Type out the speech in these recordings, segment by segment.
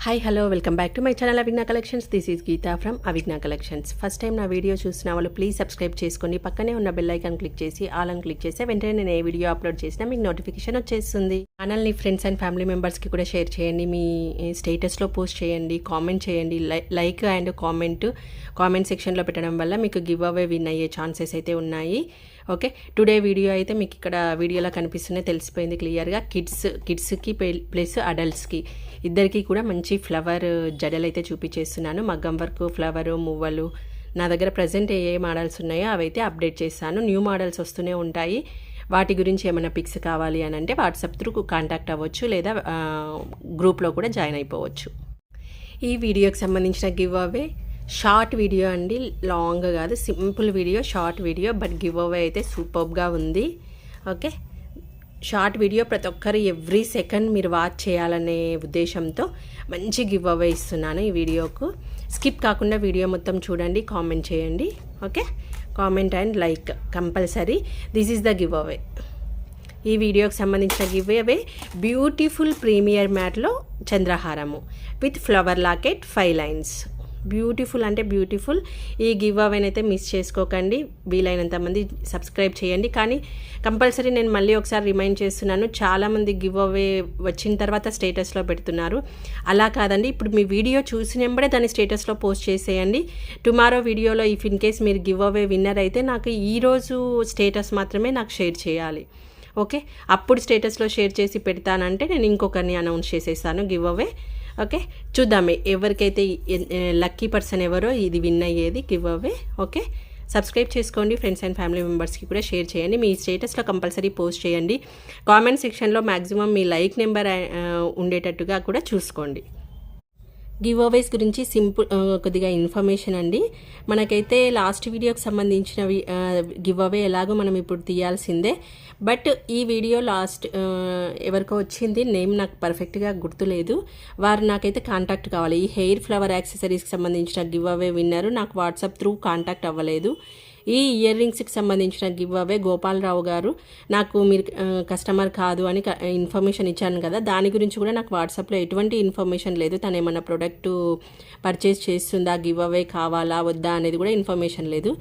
Hi hello welcome back to my channel Avigna collections. This is Geetha from Avigna collections. First time నా video చూసిన వాళ్ళు please subscribe చేసుకోండి. పక్కనే ఉన్న బెల్ ఐకాన్ క్లిక్ చేసి ఆల్ అని క్లిక్ చేస్తే వెంటనే నేను ఏ వీడియో అప్లోడ్ చేసినా మీకు నోటిఫికేషన్ వచ్చేస్తుంది. ఛానల్ని ఫ్రెండ్స్ అండ్ ఫ్యామిలీ మెంబర్స్కి కూడా షేర్ చేయండి, మీ స్టేటస్లో పోస్ట్ చేయండి, కామెంట్ చేయండి. లైక్ అండ్ కామెంట్ సెక్షన్లో పెట్టడం వల్ల మీకు గివ్ అవే విన్ అయ్యే ఛాన్సెస్ అయితే ఉన్నాయి. ఓకే, టుడే వీడియో అయితే మీకు ఇక్కడ వీడియోలో కనిపిస్తున్నాయి, తెలిసిపోయింది క్లియర్గా. కిడ్స్కి ప్లస్ అడల్ట్స్కి ఇద్దరికి కూడా మంచి ఫ్లవర్ జడలు అయితే చూపించేస్తున్నాను. మగ్గం వర్క్, ఫ్లవరు, మువ్వలు. నా దగ్గర ప్రజెంట్ ఏ మోడల్స్ ఉన్నాయో అవైతే అప్డేట్ చేస్తాను. న్యూ మోడల్స్ వస్తూనే ఉంటాయి. వాటి గురించి ఏమైనా పిక్స్ కావాలి అని అంటే వాట్సాప్ త్రూ కాంటాక్ట్ అవ్వచ్చు, లేదా గ్రూప్లో కూడా జాయిన్ అయిపోవచ్చు. ఈ వీడియోకి సంబంధించిన గివ్ అవే షార్ట్ వీడియో అండి, లాంగ్ కాదు, simple video, short video. But give away అయితే సూపర్గా ఉంది. ఓకే, షార్ట్ వీడియో ప్రతి ఒక్కరు ఎవ్రీ సెకండ్ మీరు వాచ్ చేయాలనే ఉద్దేశంతో మంచి గివ్ అవే ఇస్తున్నాను. ఈ వీడియోకు స్కిప్ కాకుండా వీడియో మొత్తం చూడండి, కామెంట్ చేయండి. Okay, comment and like compulsory. This is the giveaway. ఈ వీడియోకి సంబంధించిన గివ్ అవే బ్యూటిఫుల్ ప్రీమియర్ మ్యాట్లో చంద్రహారము with flower locket 5 lines. Beautiful అంటే బ్యూటిఫుల్. ఈ గివ్ అవేనైతే మిస్ చేసుకోకండి. వీలైనంత మంది సబ్స్క్రైబ్ చేయండి. కానీ కంపల్సరీ నేను మళ్ళీ ఒకసారి రిమైండ్ చేస్తున్నాను, చాలామంది గివ్ అవే వచ్చిన తర్వాత స్టేటస్లో పెడుతున్నారు. అలా కాదండి, ఇప్పుడు మీ వీడియో చూసినప్పుడే దాన్ని స్టేటస్లో పోస్ట్ చేసేయండి. టుమారో వీడియోలో ఇఫ్ ఇన్ కేస్ మీరు గివ్ అవే విన్నర్ అయితే నాకు ఈరోజు స్టేటస్ మాత్రమే నాకు షేర్ చేయాలి. ఓకే, అప్పుడు స్టేటస్లో షేర్ చేసి పెడతానంటే నేను ఇంకొకరిని అనౌన్స్ చేసేస్తాను గివ్ అవే. ఓకే, చూద్దామే ఎవరికైతే లక్కీ పర్సన్ ఎవరో ఇది విన్ అయ్యేది గివ్ అవే. ఓకే, సబ్స్క్రైబ్ చేసుకోండి. ఫ్రెండ్స్ అండ్ ఫ్యామిలీ మెంబర్స్కి కూడా షేర్ చేయండి. మీ స్టేటస్లో కంపల్సరీ పోస్ట్ చేయండి. కామెంట్ సెక్షన్లో మ్యాక్సిమం మీ లైక్ నెంబర్ ఉండేటట్టుగా కూడా చూసుకోండి. గివ్ అవేస్ గురించి కొద్దిగా ఇన్ఫర్మేషన్ అండి. మనకైతే లాస్ట్ వీడియోకి సంబంధించిన గివ్ అవే ఎలాగో మనం ఇప్పుడు తీయాల్సిందే. బట్ ఈ వీడియో లాస్ట్ ఎవరికో వచ్చింది, నేమ్ నాకు పర్ఫెక్ట్గా గుర్తులేదు. వారు నాకైతే కాంటాక్ట్ కావాలి. ఈ హెయిర్ ఫ్లవర్ యాక్సెసరీస్కి సంబంధించిన గివ్ అవే విన్నారు. నాకు వాట్సాప్ త్రూ కాంటాక్ట్ అవ్వలేదు. ఈ ఇయర్ రింగ్స్కి సంబంధించిన గివ్ అవే గోపాలరావు గారు నాకు మీరు కస్టమర్ కాదు అని ఇన్ఫర్మేషన్ ఇచ్చాను కదా, దాని గురించి కూడా నాకు వాట్సాప్లో ఎటువంటి ఇన్ఫర్మేషన్ లేదు. తను ఏమన్నా ప్రోడక్ట్ పర్చేస్ చేస్తుందా, గివ్ అవే కావాలా వద్దా అనేది కూడా ఇన్ఫర్మేషన్ లేదు.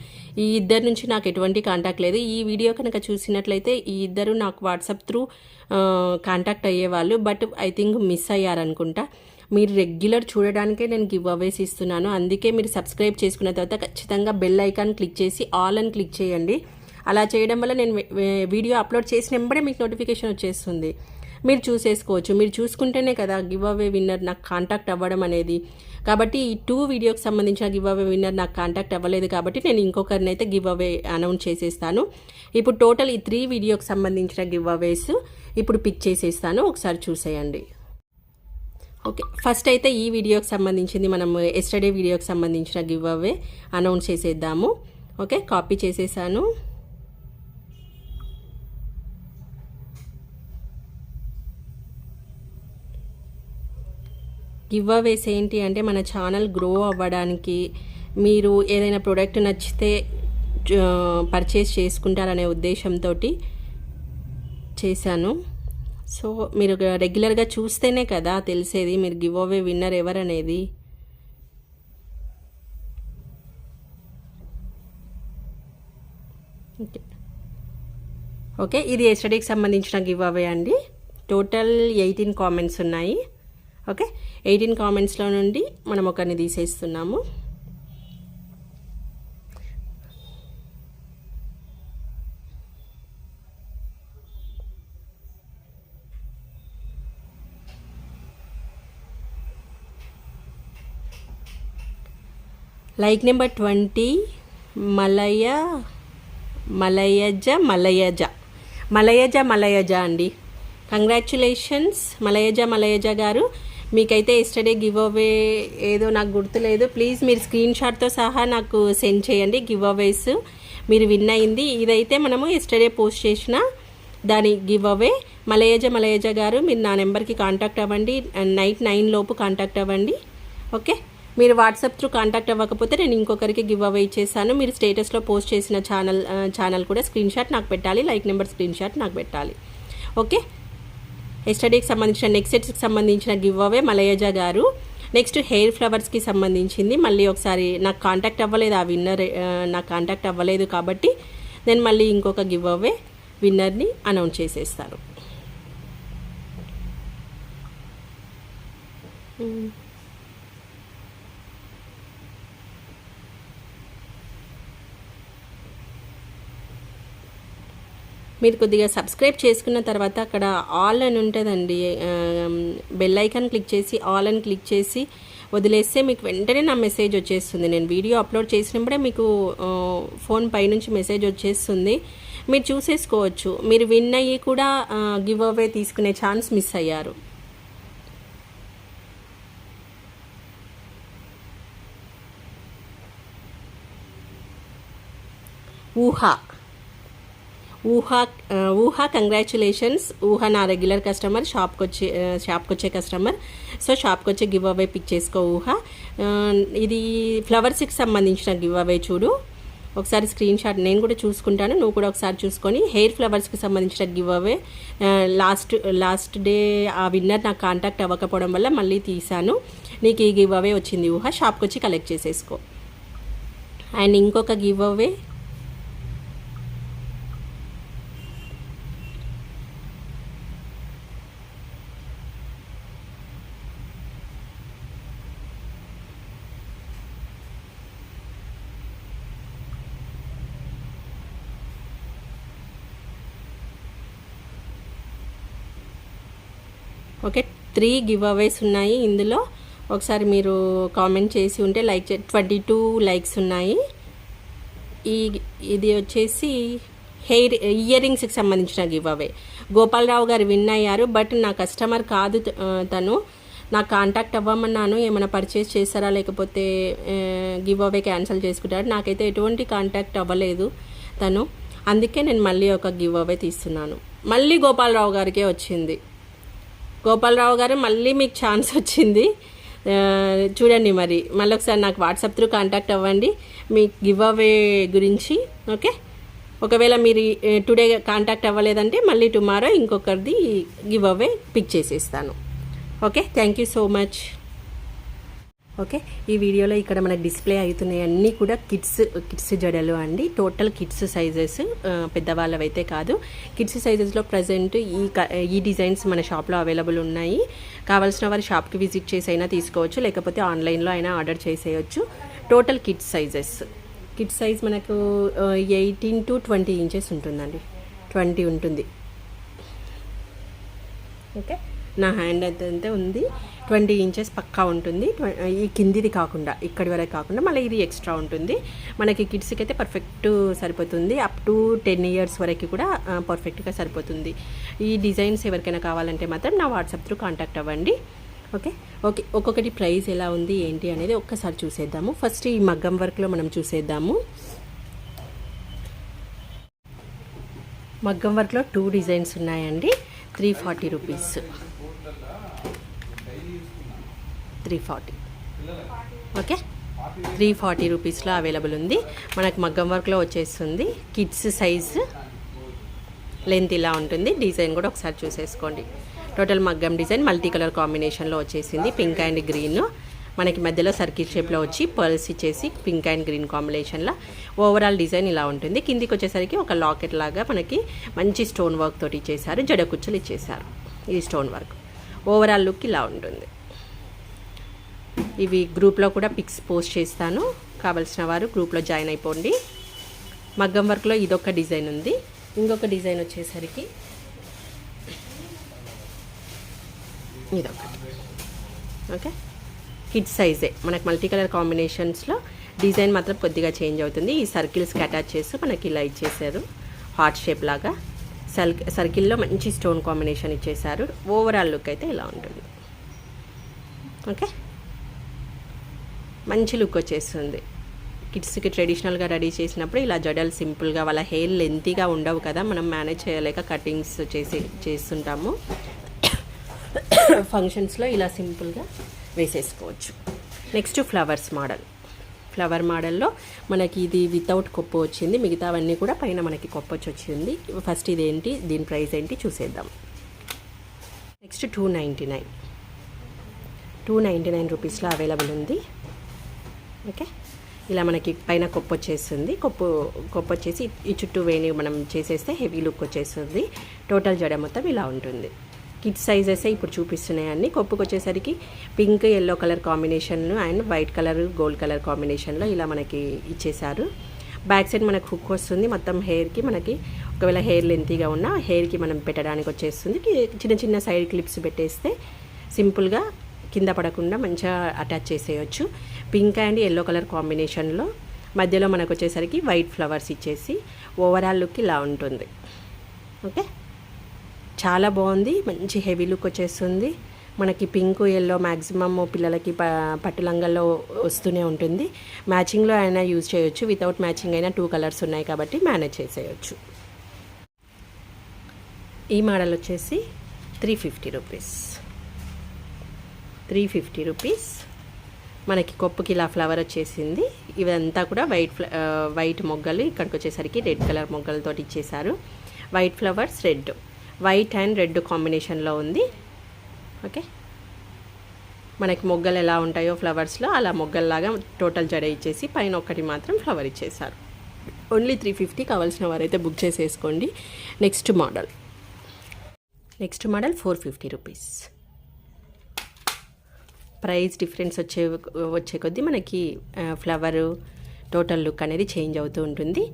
ఈ ఇద్దరు నుంచి నాకు ఎటువంటి కాంటాక్ట్ లేదు. ఈ వీడియో కనుక చూసినట్లయితే ఈ ఇద్దరు నాకు వాట్సాప్ త్రూ కాంటాక్ట్ అయ్యేవాళ్ళు. బట్ ఐ థింక్ మిస్ అయ్యారనుకుంటా. మీరు రెగ్యులర్ చూడడానికే నేను గివ్ అవేస్ ఇస్తున్నాను. అందుకే మీరు సబ్స్క్రైబ్ చేసుకున్న తర్వాత ఖచ్చితంగా బెల్ ఐకాన్ క్లిక్ చేసి ఆల్ అని క్లిక్ చేయండి. అలా చేయడం వల్ల నేను వీడియో అప్లోడ్ చేసిన వెంబడే మీకు నోటిఫికేషన్ వచ్చేస్తుంది, మీరు చూసేసుకోవచ్చు. మీరు చూసుకుంటేనే కదా గివ్ అవే విన్నర్ నాకు కాంటాక్ట్ అవ్వడం అనేది. కాబట్టి ఈ 2 వీడియోకి సంబంధించిన గివ్ అవే విన్నర్ నాకు కాంటాక్ట్ అవ్వలేదు కాబట్టి నేను ఇంకొకరిని అయితే గివ్ అవే అనౌన్స్ చేసేస్తాను. ఇప్పుడు టోటల్ ఈ 3 వీడియోకి సంబంధించిన గివ్ అవేస్ ఇప్పుడు పిక్ చేసేస్తాను, ఒకసారి చూసేయండి. ఓకే, ఫస్ట్ అయితే ఈ వీడియోకి సంబంధించింది మనం ఎస్టర్డే వీడియోకి సంబంధించిన గివ్ అవే అనౌన్స్ చేసేద్దాము. ఓకే, కాపీ చేసేసాను. గివ్ అవేస్ ఏంటి అంటే మన ఛానల్ గ్రో అవ్వడానికి, మీరు ఏదైనా ప్రోడక్ట్ నచ్చితే పర్చేస్ చేసుకుంటారనే ఉద్దేశంతో చేశాను. సో మీరు రెగ్యులర్గా చూస్తేనే కదా తెలిసేది మీరు గివ్ అవే విన్నర్ ఎవరనేది. ఓకే, ఇది ఎస్టర్డేకి సంబంధించిన గివ్ అవే అండి. టోటల్ 18 కామెంట్స్ ఉన్నాయి. ఓకే, 18 కామెంట్స్లో నుండి మనం ఒకరిని తీసేస్తున్నాము. లైక్ నెంబర్ 20 మలయజ అండి. కంగ్రాచ్యులేషన్స్ మలయజ గారు. మీకైతే ఎస్టర్డే గివ్ అవే ఏదో నాకు గుర్తులేదు, ప్లీజ్ మీరు స్క్రీన్ షాట్తో సహా నాకు సెండ్ చేయండి. గివ్ అవేస్ మీరు విన్ అయింది. ఇదైతే మనము ఎస్టర్డే పోస్ట్ చేసిన దాని గివ్ అవే. మలయజ గారు, మీరు నా నెంబర్కి కాంటాక్ట్ అవ్వండి. నైట్ 9 లోపు కాంటాక్ట్ అవ్వండి. ఓకే, మీరు వాట్సాప్ త్రూ కాంటాక్ట్ అవ్వకపోతే నేను ఇంకొకరికి గివ్ అవే ఇచ్చేసాను. మీరు స్టేటస్లో పోస్ట్ చేసిన ఛానల్ కూడా స్క్రీన్ షాట్ నాకు పెట్టాలి, లైక్ నెంబర్ స్క్రీన్ షాట్ నాకు పెట్టాలి. ఓకే, ఎస్టర్డేకి సంబంధించిన నెక్స్ట్ సెట్స్కి సంబంధించిన గివ్ అవే మలయజ గారు. నెక్స్ట్ హెయిర్ ఫ్లవర్స్కి సంబంధించింది మళ్ళీ ఒకసారి నాకు కాంటాక్ట్ అవ్వలేదు, ఆ విన్నర్ నాకు కాంటాక్ట్ అవ్వలేదు కాబట్టి నేను మళ్ళీ ఇంకొక గివ్ అవే విన్నర్ని అనౌన్స్ చేసేస్తాను. మీరు కొద్దిగా సబ్స్క్రైబ్ చేసుకున్న తర్వాత అక్కడ ఆల్ అని ఉంటుందండి, బెల్ ఐకాన్ క్లిక్ చేసి ఆల్ అని క్లిక్ చేసి వదిలేస్తే మీకు వెంటనే నా మెసేజ్ వచ్చేస్తుంది. నేను వీడియో అప్లోడ్ చేసినప్పుడే మీకు ఫోన్ పైనుంచి మెసేజ్ వచ్చేస్తుంది, మీరు చూసేసుకోవచ్చు. మీరు విన్ అయ్యి కూడా గివ్ అవే తీసుకునే ఛాన్స్ మిస్ అయ్యారు. ఊహా కంగ్రాచులేషన్స్. ఊహా నా రెగ్యులర్ కస్టమర్, షాప్కి వచ్చే కస్టమర్. సో షాప్కి వచ్చే గివ్ అవే పిక్ చేసుకో ఊహా. ఇది ఫ్లవర్స్కి సంబంధించిన గివ్ అవే చూడు, ఒకసారి స్క్రీన్ షాట్ నేను కూడా చూసుకుంటాను, నువ్వు కూడా ఒకసారి చూసుకొని. హెయిర్ ఫ్లవర్స్కి సంబంధించిన గివ్ అవే లాస్ట్ డే ఆ విన్నర్ నాకు కాంటాక్ట్ అవ్వకపోవడం వల్ల మళ్ళీ తీసాను. నీకు ఈ గివ్ అవే వచ్చింది ఊహా, షాప్కి వచ్చి కలెక్ట్ చేసేసుకో. అండ్ ఇంకొక గివ్ అవే ఓకే, 3 గివ్ అవేస్ ఉన్నాయి ఇందులో. ఒకసారి మీరు కామెంట్ చేసి ఉంటే లైక్ 22 లైక్స్ ఉన్నాయి. ఇది వచ్చేసి ఇయర్ రింగ్స్కి సంబంధించిన గివ్ అవే. గోపాలరావు గారు విన్ అయ్యారు, బట్ నా కస్టమర్ కాదు తను. నాకు కాంటాక్ట్ అవ్వమన్నాను, ఏమైనా పర్చేస్ చేస్తారా లేకపోతే గివ్ అవే క్యాన్సిల్ చేసుకుంటారు. నాకైతే ఎటువంటి కాంటాక్ట్ అవ్వలేదు తను, అందుకే నేను మళ్ళీ ఒక గివ్ అవే తీస్తున్నాను. మళ్ళీ గోపాలరావు గారికే వచ్చింది. గోపాలరావు గారు మళ్ళీ మీకు ఛాన్స్ వచ్చింది, చూడండి. మరి మళ్ళీ ఒకసారి నాకు వాట్సాప్ త్రూ కాంటాక్ట్ అవ్వండి మీ గివ్ అవే గురించి. ఓకే, ఒకవేళ మీరు టుడే కాంటాక్ట్ అవ్వలేదంటే మళ్ళీ టుమారో ఇంకొకరిది గివ్ అవే పిక్ చేసేస్తాను. Okay, thank you so much. Okay, ఈ వీడియోలో ఇక్కడ మనకు డిస్ప్లే అవుతున్నాయి అన్నీ కూడా కిడ్స్ జడలు అండి. టోటల్ కిడ్స్ సైజెస్, పెద్దవాళ్ళవైతే కాదు. కిడ్స్ సైజెస్లో ప్రజెంట్ ఈ డిజైన్స్ మన షాప్లో అవైలబుల్ ఉన్నాయి. కావాల్సిన వారు షాప్కి విజిట్ చేసి అయినా తీసుకోవచ్చు, లేకపోతే ఆన్లైన్లో అయినా ఆర్డర్ చేసేయచ్చు. Total kids sizes. Kids size మనకు 18 to 20 ఇంచెస్ ఉంటుందండి, 20 ఉంటుంది. ఓకే, నా హ్యాండ్ అయితే ఉంది, 20 ఇంచెస్ పక్కా ఉంటుంది. ఈ కిందిది కాకుండా, ఇక్కడి వరకు కాకుండా మళ్ళీ ఇది ఎక్స్ట్రా ఉంటుంది. మనకి కిడ్స్కి అయితే పర్ఫెక్ట్ సరిపోతుంది. అప్ టు 10 ఇయర్స్ వరకు కూడా పర్ఫెక్ట్గా సరిపోతుంది. ఈ డిజైన్స్ ఎవరికైనా కావాలంటే మాత్రం నా వాట్సాప్ త్రూ కాంటాక్ట్ అవ్వండి. ఓకే, ఒక్కొక్కటి ప్రైస్ ఎలా ఉంది ఏంటి అనేది ఒక్కసారి చూసేద్దాము. ఫస్ట్ ఈ మగ్గం వర్క్లో మనం చూసేద్దాము. మగ్గం వర్క్లో 2 డిజైన్స్ ఉన్నాయండి. 340 రూపీస్, 340. ఓకే, 340 రూపీస్లో అవైలబుల్ ఉంది. మనకు మగ్గం వర్క్లో వచ్చేస్తుంది. కిడ్స్ సైజు, లెంత్ ఇలా ఉంటుంది. డిజైన్ కూడా ఒకసారి చూసేసుకోండి. టోటల్ మగ్గం డిజైన్ మల్టీ కలర్ కాంబినేషన్లో వచ్చేసింది. పింక్ అండ్ గ్రీన్, మనకి మధ్యలో సర్కిల్ షేప్లో వచ్చి పర్ల్స్ ఇచ్చేసి పింక్ అండ్ గ్రీన్ కాంబినేషన్లో ఓవరాల్ డిజైన్ ఇలా ఉంటుంది. కిందికి వచ్చేసరికి ఒక లాకెట్ లాగా మనకి మంచి స్టోన్ వర్క్ తోటి ఇచ్చేసారు, జడ కుచ్చులు ఇచ్చేసారు. ఈ స్టోన్ వర్క్ ఓవరాల్ లుక్ ఇలా ఉంటుంది. ఇవి గ్రూప్లో కూడా పిక్స్ పోస్ట్ చేస్తాను, కావాల్సిన వారు గ్రూప్లో జాయిన్ అయిపోండి. మగ్గం వర్క్లో ఇదొక డిజైన్ ఉంది. ఇంకొక డిజైన్ వచ్చేసరికి ఇదొకటి. ఓకే, కిడ్స్ సైజే, మనకు మల్టీ కలర్ కాంబినేషన్స్లో డిజైన్ మాత్రం కొద్దిగా చేంజ్ అవుతుంది. ఈ సర్కిల్స్కి అటాచ్ చేస్తూ మనకి ఇలా ఇచ్చేసారు, హార్ట్ షేప్ లాగా. సర్కిల్లో మంచి స్టోన్ కాంబినేషన్ ఇచ్చేసారు. ఓవరాల్ లుక్ అయితే ఇలా ఉంటుంది. ఓకే, మంచి లుక్ వచ్చేస్తుంది. కిడ్స్కి ట్రెడిషనల్గా రెడీ చేసినప్పుడు ఇలా జడలు సింపుల్గా, వాళ్ళ హెయిర్ లెంతీగా ఉండవు కదా, మనం మేనేజ్ చేయలేక కటింగ్స్ చేస్తుంటాము. ఫంక్షన్స్లో ఇలా సింపుల్గా వేసేసుకోవచ్చు. Next flowers model. ఫ్లవర్ మోడల్లో మనకి ఇది వితౌట్ కొప్పు వచ్చింది, మిగతావన్నీ కూడా పైన మనకి కొప్పొచ్చి వచ్చింది. ఫస్ట్ ఇదేంటి, దీని ప్రైస్ ఏంటి చూసేద్దాం. నెక్స్ట్ 299. 299 రూపీస్లో అవైలబుల్ ఉంది. ఓకే, ఇలా మనకి పైన కొప్పు వచ్చేస్తుంది. కొప్పు వచ్చేసి ఈ చుట్టూ వేణి మనం చేసేస్తే హెవీ లుక్ వచ్చేస్తుంది. టోటల్ జడ మొత్తం ఇలా ఉంటుంది. కిడ్స్ సైజెస్ ఇప్పుడు చూపిస్తున్నాయన్నీ. కొప్పుకు వచ్చేసరికి పింక్ ఎల్లో కలర్ కాంబినేషన్లో and white colour gold colour కాంబినేషన్లో ఇలా మనకి ఇచ్చేసారు. బ్యాక్ సైడ్ మనకు హుక్ వస్తుంది. మొత్తం హెయిర్కి మనకి ఒకవేళ హెయిర్ లెంతీగా ఉన్న హెయిర్కి మనం పెట్టడానికి వచ్చేస్తుంది. చిన్న చిన్న సైడ్ క్లిప్స్ పెట్టేస్తే సింపుల్గా కింద పడకుండా మంచిగా అటాచ్ చేసేయచ్చు. పింక్ అండ్ ఎల్లో కలర్ కాంబినేషన్లో మధ్యలో మనకు వచ్చేసరికి వైట్ ఫ్లవర్స్ ఇచ్చేసి ఓవరాల్ లుక్ ఇలా ఉంటుంది. ఓకే, చాలా బాగుంది. మంచి హెవీ లుక్ వచ్చేస్తుంది. మనకి పింక్ ఎల్లో మ్యాక్సిమమ్ పిల్లలకి పట్టు లంగాల్లో వస్తూనే ఉంటుంది. మ్యాచింగ్లో అయినా యూజ్ చేయొచ్చు, వితౌట్ మ్యాచింగ్ అయినా 2 కలర్స్ ఉన్నాయి కాబట్టి మేనేజ్ చేసేయచ్చు. ఈ మోడల్ వచ్చేసి 350 రూపీస్. 350 రూపీస్. మనకి కొప్పుకి ఇలా ఫ్లవర్ వచ్చేసింది. ఇవంతా కూడా వైట్ మొగ్గలు, ఇక్కడికి వచ్చేసరికి రెడ్ కలర్ మొగ్గలతో ఇచ్చేసారు. White flowers red, white and red కాంబినేషన్లో ఉంది. ఓకే, మనకి మొగ్గలు ఎలా ఉంటాయో ఫ్లవర్స్లో అలా మొగ్గల్లాగా టోటల్ జడ ఇచ్చేసి పైన ఒకటి మాత్రం ఫ్లవర్ ఇచ్చేసారు. ఓన్లీ 350. కావాల్సిన వారైతే బుక్ చేసేసుకోండి. Next model 450 rupees. Price difference వచ్చే కొద్దీ మనకి ఫ్లవరు టోటల్ లుక్ అనేది చేంజ్ అవుతూ ఉంటుంది.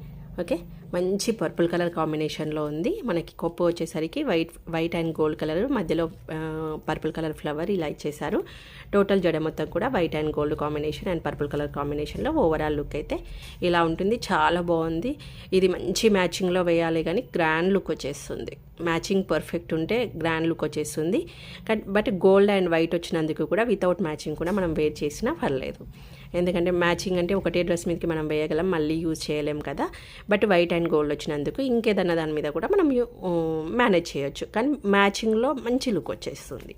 ఓకే, మంచి పర్పుల్ కలర్ కాంబినేషన్లో ఉంది. మనకి కొప్పు వచ్చేసరికి వైట్ అండ్ గోల్డ్ కలర్, మధ్యలో పర్పుల్ కలర్ ఫ్లవర్ ఇలా ఇచ్చేసారు. టోటల్ జడ మొత్తం కూడా white and gold combination and purple colour కాంబినేషన్లో ఓవరాల్ లుక్ అయితే ఇలా ఉంటుంది. చాలా బాగుంది. ఇది మంచి మ్యాచింగ్లో వేయాలి కానీ గ్రాండ్ లుక్ వచ్చేస్తుంది. మ్యాచింగ్ పర్ఫెక్ట్ ఉంటే గ్రాండ్ లుక్ వచ్చేస్తుంది. బట్ గోల్డ్ అండ్ వైట్ వచ్చినందుకు కూడా వితౌట్ మ్యాచింగ్ కూడా మనం వేర్ చేసినా పర్లేదు. ఎందుకంటే మ్యాచింగ్ అంటే ఒకటే డ్రెస్ మీదకి మనం వేయగలం, మళ్ళీ యూజ్ చేయలేం కదా. బట్ వైట్ అండ్ గోల్డ్ వచ్చినందుకు ఇంకేదన్నా దాని మీద కూడా మనం మేనేజ్ చేయొచ్చు. కానీ మ్యాచింగ్లో మంచి లుక్ వచ్చేస్తుంది.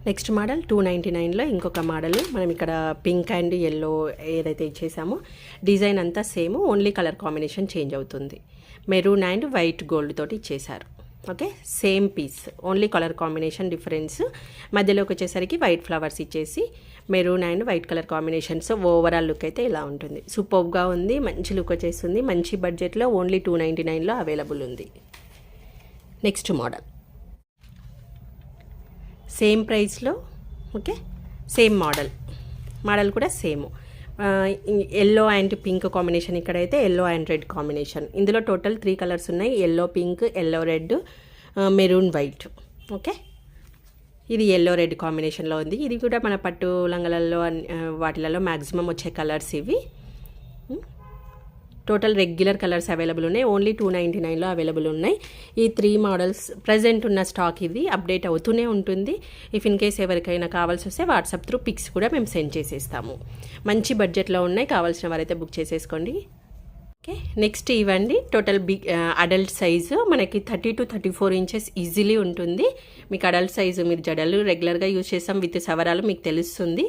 నెక్స్ట్ మోడల్ 299లో ఇంకొక మోడల్. మనం ఇక్కడ పింక్ అండ్ ఎల్లో ఏదైతే ఇచ్చేసామో డిజైన్ అంతా same, only colour combination change అవుతుంది. మెరూన్ అండ్ వైట్ గోల్డ్ తోటి ఇచ్చేసారు. Okay, same piece, only colour combination difference. మధ్యలోకి వచ్చేసరికి వైట్ ఫ్లవర్స్ ఇచ్చేసి maroon and white colour combinations. Overall look అయితే ఇలా ఉంటుంది. సూపర్గా ఉంది, మంచి లుక్ వచ్చేస్తుంది. మంచి బడ్జెట్లో ఓన్లీ 299లో అవైలబుల్ ఉంది. నెక్స్ట్ మోడల్ సేమ్ ప్రైస్లో. ఓకే, సేమ్ మోడల్ కూడా same. Yellow and pink combination. ఇక్కడైతే ఎల్లో అండ్ రెడ్ కాంబినేషన్. ఇందులో టోటల్ 3 కలర్స్ ఉన్నాయి. Yellow pink, yellow red, maroon white. Okay, ఇది ఎల్లో రెడ్ కాంబినేషన్లో ఉంది. ఇది కూడా మన పట్టు లంగలలో వాటిలలో మ్యాక్సిమం వచ్చే కలర్స్ ఇవి. టోటల్ రెగ్యులర్ కలర్స్ అవైలబుల్ ఉన్నాయి. ఓన్లీ 299లో అవైలబుల్ ఉన్నాయి. ఈ 3 మోడల్స్ ప్రజెంట్ ఉన్న స్టాక్ ఇది అప్డేట్ అవుతూనే ఉంటుంది. ఇఫ్ ఇన్ కేస్ ఎవరికైనా కావాల్సి వస్తే వాట్సాప్ త్రూ పిక్స్ కూడా మేము సెండ్ చేసేస్తాము. మంచి బడ్జెట్లో ఉన్నాయి. కావాల్సిన వారైతే బుక్ చేసేసుకోండి. ఓకే, నెక్స్ట్ ఇవ్వండి. టోటల్ బిగ్ అడల్ట్ సైజు మనకి 30 to 34 ఇంచెస్ ఈజీలీ ఉంటుంది. మీకు అడల్ట్ సైజు, మీరు జడలు రెగ్యులర్గా యూజ్ చేస్తాం విత్ సవరాలు మీకు తెలుస్తుంది.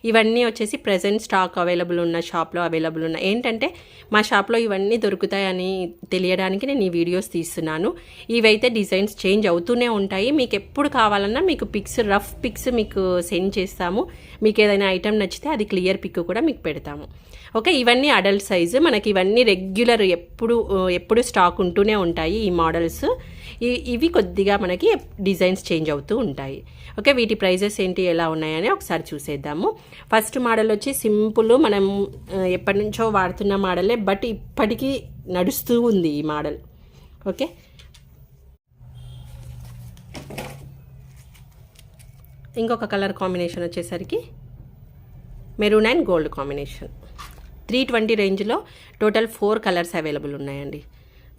ఇవన్నీ వచ్చేసి ప్రజెంట్ స్టాక్ అవైలబుల్ ఉన్న షాప్లో అవైలబుల్ ఉన్న. ఏంటంటే మా షాప్లో ఇవన్నీ దొరుకుతాయని తెలియడానికి నేను ఈ వీడియోస్ తీస్తున్నాను. ఇవైతే డిజైన్స్ చేంజ్ అవుతూనే ఉంటాయి. మీకు ఎప్పుడు కావాలన్నా మీకు పిక్స్, రఫ్ పిక్స్ మీకు సెండ్ చేస్తాము. మీకు ఏదైనా ఐటెం నచ్చితే అది క్లియర్ పిక్ కూడా మీకు పెడతాము. ఓకే, ఇవన్నీ అడల్ట్ సైజు. మనకి ఇవన్నీ రెగ్యులర్ ఎప్పుడు స్టాక్ ఉంటూనే ఉంటాయి ఈ మోడల్స్. ఇవి కొద్దిగా మనకి డిజైన్స్ చేంజ్ అవుతూ ఉంటాయి. ఓకే, వీటి ప్రైజెస్ ఏంటి, ఎలా ఉన్నాయని ఒకసారి చూసేద్దాము. ఫస్ట్ మోడల్ వచ్చి సింపుల్, మనం ఎప్పటి నుంచో వాడుతున్న మోడలే, బట్ ఇప్పటికీ నడుస్తూ ఉంది ఈ మోడల్. ఓకే, ఇంకొక కలర్ కాంబినేషన్ వచ్చేసరికి మెరూన్ అండ్ గోల్డ్ కాంబినేషన్. 320 రేంజ్లో టోటల్ 4 కలర్స్ అవైలబుల్ ఉన్నాయండి.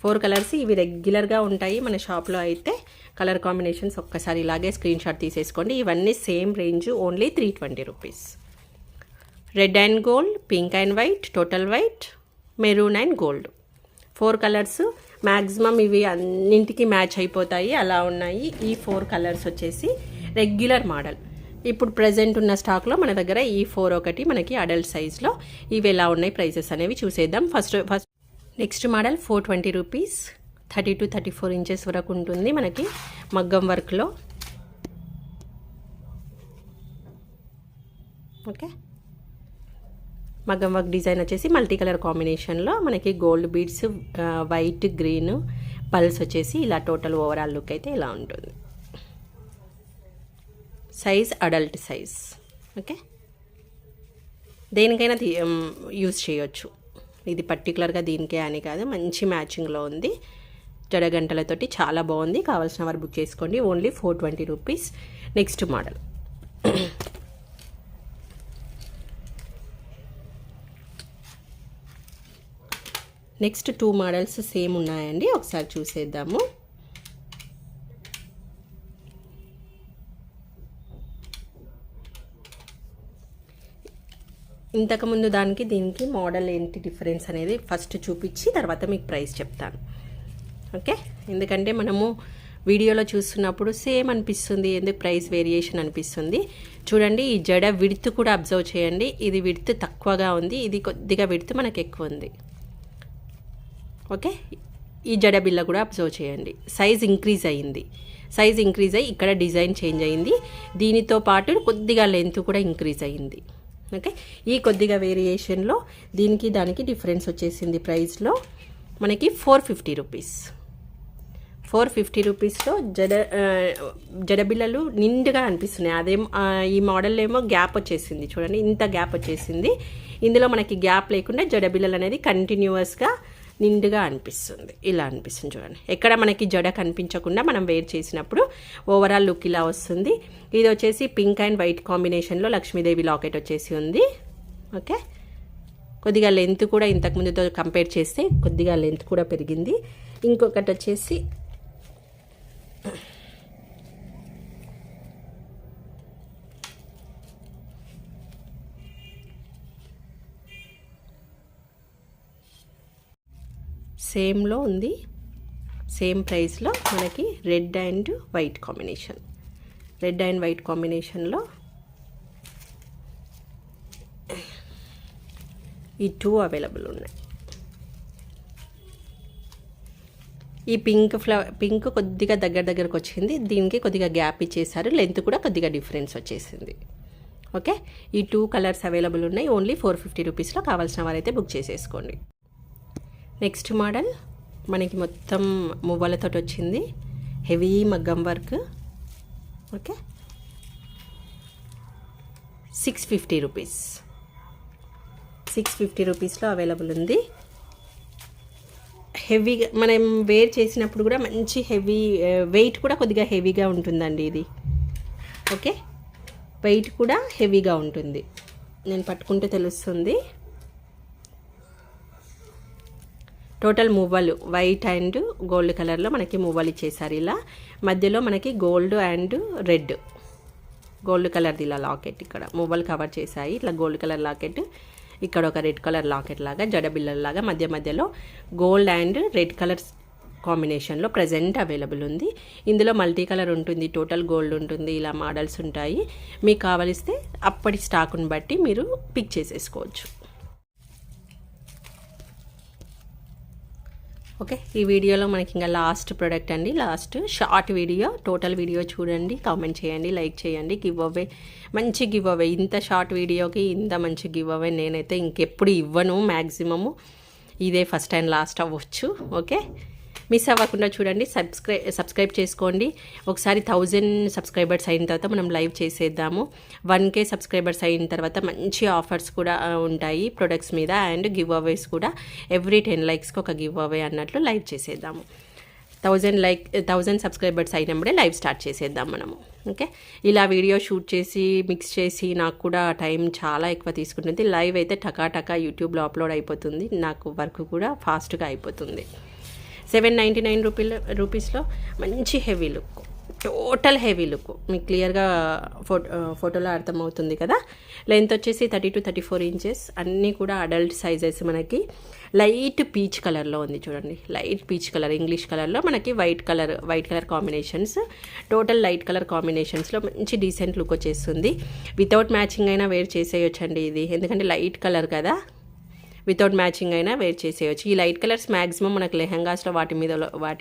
4 కలర్స్ ఇవి రెగ్యులర్గా ఉంటాయి మన షాప్లో. అయితే కలర్ కాంబినేషన్స్ ఒక్కసారి ఇలాగే స్క్రీన్ షాట్ తీసేసుకోండి. ఇవన్నీ same range, only 320 rupees. Red and gold, pink and white, total white, maroon and gold. 4 colours maximum ఇవి అన్నింటికి మ్యాచ్ అయిపోతాయి, అలా ఉన్నాయి. ఈ 4 కలర్స్ వచ్చేసి రెగ్యులర్ మోడల్. ఇప్పుడు ప్రజెంట్ ఉన్న స్టాక్లో మన దగ్గర ఈ 4 ఒకటి మనకి అడల్ట్ సైజ్లో. ఇవి ఎలా ఉన్నాయి ప్రైసెస్ అనేవి చూసేద్దాం. First next model 420 rupees. 30 to 34 inches వరకు ఉంటుంది. మనకి మగ్గం వర్క్లో ఓకే, మగ్గం వర్క్ డిజైన్ వచ్చేసి మల్టీ కలర్ కాంబినేషన్లో మనకి gold beads, white, green, pulse వచ్చేసి ఇలా టోటల్ ఓవరాల్ లుక్ అయితే ఇలా ఉంటుంది. Size adult size. ఓకే, దేనికైనా యూజ్ చేయొచ్చు, ఇది పర్టికులర్గా దీనికే అని కాదు, మంచి మ్యాచింగ్లో ఉంది. జడగంటలతోటి చాలా బాగుంది. కావాల్సిన వారు బుక్ చేసుకోండి. Only 420 rupees. Next model next 2 models same ఉన్నాయండి, ఒకసారి చూసేద్దాము. ఇంతకుముందు దానికి దీనికి మోడల్ ఏంటి డిఫరెన్స్ అనేది ఫస్ట్ చూపించి తర్వాత మీకు ప్రైస్ చెప్తాను. ఓకే, ఎందుకంటే మనము వీడియోలో చూస్తున్నప్పుడు సేమ్ అనిపిస్తుంది, ఎందుకు ప్రైస్ వేరియేషన్ అనిపిస్తుంది. చూడండి, ఈ జడ విడ్త్ కూడా అబ్జర్వ్ చేయండి. ఇది విడ్త్ తక్కువగా ఉంది, ఇది కొద్దిగా విడ్త్ మనకు ఎక్కువ ఉంది. ఓకే, ఈ జడ బిల్ల కూడా అబ్జర్వ్ చేయండి. సైజ్ ఇంక్రీజ్ అయ్యింది, సైజ్ ఇంక్రీజ్ అయ్యి ఇక్కడ డిజైన్ చేంజ్ అయ్యింది. దీనితో పాటు కొద్దిగా లెంత్ కూడా ఇంక్రీజ్ అయ్యింది. ఓకే, ఈ కొద్దిగా వేరియేషన్లో దీనికి దానికి డిఫరెన్స్ వచ్చేసింది. ప్రైస్లో మనకి 450 రూపీస్. 450 రూపీస్లో జడబిల్లలు నిండుగా అనిపిస్తున్నాయి. అదేమో ఈ మోడల్ ఏమో గ్యాప్ వచ్చేసింది. చూడండి, ఇంత గ్యాప్ వచ్చేసింది. ఇందులో మనకి గ్యాప్ లేకుండా జడబిల్లలు అనేది కంటిన్యూస్గా నిండుగా అనిపిస్తుంది. ఇలా అనిపిస్తుంది చూడండి, ఎక్కడ మనకి జడ కనిపించకుండా మనం వేర్ చేసినప్పుడు ఓవరాల్ లుక్ ఇలా వస్తుంది. ఇది వచ్చేసి పింక్ అండ్ వైట్ కాంబినేషన్లో లక్ష్మీదేవి లాకెట్ వచ్చేసి ఉంది. ఓకే, కొద్దిగా లెంత్ కూడా ఇంతకుముందుతో కంపేర్ చేస్తే కొద్దిగా లెంత్ కూడా పెరిగింది. ఇంకొకటి వచ్చేసి సేమ్లో ఉంది, సేమ్ ప్రైస్లో మనకి red and white combination. Red and white కాంబినేషన్లో ఈ 2 అవైలబుల్ ఉన్నాయి. ఈ పింక్ కొద్దిగా దగ్గరకు వచ్చింది, దీనికి కొద్దిగా గ్యాప్ ఇచ్చేసారు, లెంత్ కూడా కొద్దిగా డిఫరెన్స్ వచ్చేసింది. ఓకే, ఈ 2 కలర్స్ అవైలబుల్ ఉన్నాయి. ఓన్లీ 450 రూపీస్లో కావాల్సిన వారైతే బుక్ చేసేసుకోండి. నెక్స్ట్ మోడల్ మనకి మొత్తం మువ్వలతో వచ్చింది, హెవీ మగ్గం వర్క్. Okay, 650 rupees. 650 రూపీస్లో అవైలబుల్ ఉంది. హెవీగా మనం వేర్ చేసినప్పుడు కూడా మంచి హెవీ, వెయిట్ కూడా కొద్దిగా హెవీగా ఉంటుందండి ఇది. ఓకే, వెయిట్ కూడా హెవీగా ఉంటుంది, నేను పట్టుకుంటే తెలుస్తుంది. టోటల్ మువ్వలు వైట్ అండ్ గోల్డ్ కలర్లో మనకి మువ్వలు ఇచ్చేసారు. ఇలా మధ్యలో మనకి గోల్డ్ అండ్ రెడ్, గోల్డ్ కలర్ది ఇలా లాకెట్ ఇక్కడ మువ్వలు కవర్ చేశాయి. ఇట్లా గోల్డ్ కలర్ లాకెట్, ఇక్కడ ఒక రెడ్ కలర్ లాకెట్ లాగా జడబిల్లలాగా మధ్యలో గోల్డ్ అండ్ రెడ్ కలర్స్ కాంబినేషన్లో ప్రజెంట్ అవైలబుల్ ఉంది. ఇందులో మల్టీ కలర్ ఉంటుంది, టోటల్ గోల్డ్ ఉంటుంది, ఇలా మోడల్స్ ఉంటాయి. మీకు కావలిస్తే అప్పటి స్టాక్ను బట్టి మీరు పిక్ చేసేసుకోవచ్చు. ఓకే, ఈ వీడియోలో మనకి ఇంకా లాస్ట్ ప్రోడక్ట్ అండి, last short video. Total video చూడండి, కామెంట్ చేయండి, లైక్ చేయండి. గివ్ అవే, మంచి గివ్ అవే. ఇంత షార్ట్ వీడియోకి ఇంత మంచి గివ్ అవే నేనైతే ఇంకెప్పుడు ఇవ్వను. మ్యాక్సిమము ఇదే ఫస్ట్ అండ్ లాస్ట్ అవ్వచ్చు. ఓకే, మిస్ అవ్వకుండా చూడండి, సబ్స్క్రైబ్ చేసుకోండి. ఒకసారి 1000 సబ్స్క్రైబర్స్ అయిన తర్వాత మనం లైవ్ చేసేద్దాము. 1K సబ్స్క్రైబర్స్ అయిన తర్వాత మంచి ఆఫర్స్ కూడా ఉంటాయి ప్రొడక్ట్స్ మీద, అండ్ గివ్ అవేస్ కూడా. ఎవ్రీ 10 లైక్స్కి ఒక గివ్ అవే అన్నట్లు లైవ్ చేసేద్దాము. 1000 సబ్స్క్రైబర్స్ అయినప్పుడే లైవ్ స్టార్ట్ చేసేద్దాం మనము. ఓకే, ఇలా వీడియో షూట్ చేసి మిక్స్ చేసి నాకు కూడా టైం చాలా ఎక్కువ తీసుకుంటుంది. లైవ్ అయితే టకా యూట్యూబ్లో అప్లోడ్ అయిపోతుంది, నాకు వర్క్ కూడా ఫాస్ట్గా అయిపోతుంది. 799 రూపీస్లో మంచి heavy look, total heavy look మీకు క్లియర్గా ఫోటోలో అర్థమవుతుంది కదా. లెంత్ వచ్చేసి 30 to 34 ఇంచెస్, అన్నీ కూడా అడల్ట్ సైజెస్. మనకి లైట్ పీచ్ కలర్లో ఉంది చూడండి, లైట్ పీచ్ కలర్, ఇంగ్లీష్ కలర్లో మనకి white colour combinations. Total light colour కాంబినేషన్స్లో మంచి డీసెంట్ లుక్ వచ్చేస్తుంది. వితౌట్ మ్యాచింగ్ అయినా వేర్ చేసేయొచ్చండి ఇది, ఎందుకంటే లైట్ కలర్ కదా. వితౌట్ మ్యాచింగ్ అయినా వేర్ చేసేయచ్చు. ఈ లైట్ కలర్స్ మ్యాక్సిమం మనకు లెహంగాస్లో వాటి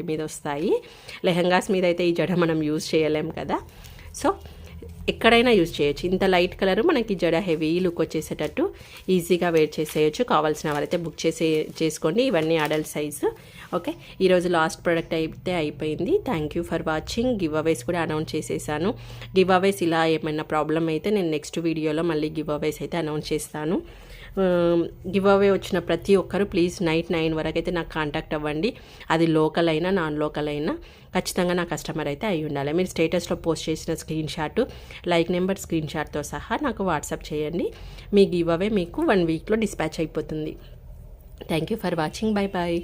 మీద వస్తాయి. లెహంగాస్ మీద అయితే ఈ జడ మనం యూజ్ చేయలేం కదా. సో ఎక్కడైనా యూజ్ చేయొచ్చు. ఇంత లైట్ కలర్ మనకి జడ హెవీ లుక్ వచ్చేసేటట్టు ఈజీగా వేర్ చేసేయచ్చు. కావాల్సిన వాళ్ళైతే బుక్ చేసుకోండి. ఇవన్నీ అడల్ట్ సైజు. ఓకే, ఈరోజు లాస్ట్ ప్రోడక్ట్ అయితే అయిపోయింది. Thank you for watching. Giveaways కూడా అనౌన్స్ చేసేసాను. గివ్ అవేస్ ఇలా ఏమైనా ప్రాబ్లం అయితే నేను నెక్స్ట్ వీడియోలో మళ్ళీ గివ్ అవేస్ అయితే అనౌన్స్ చేస్తాను. గివ్ అవే వచ్చిన ప్రతి ఒక్కరు ప్లీజ్ నైట్ 9 వరకు అయితే నాకు కాంటాక్ట్ అవ్వండి. అది లోకల్ అయినా నాన్ లోకల్ అయినా ఖచ్చితంగా నా కస్టమర్ అయితే అయి ఉండాలి. మీరు స్టేటస్లో పోస్ట్ చేసిన స్క్రీన్ షాట్, లైక్ నెంబర్ స్క్రీన్ షాట్తో సహా నాకు వాట్సాప్ చేయండి. మీ గివ్ అవే మీకు 1 వీక్లో డిస్పాచ్ అయిపోతుంది. Thank you for watching. Bye bye.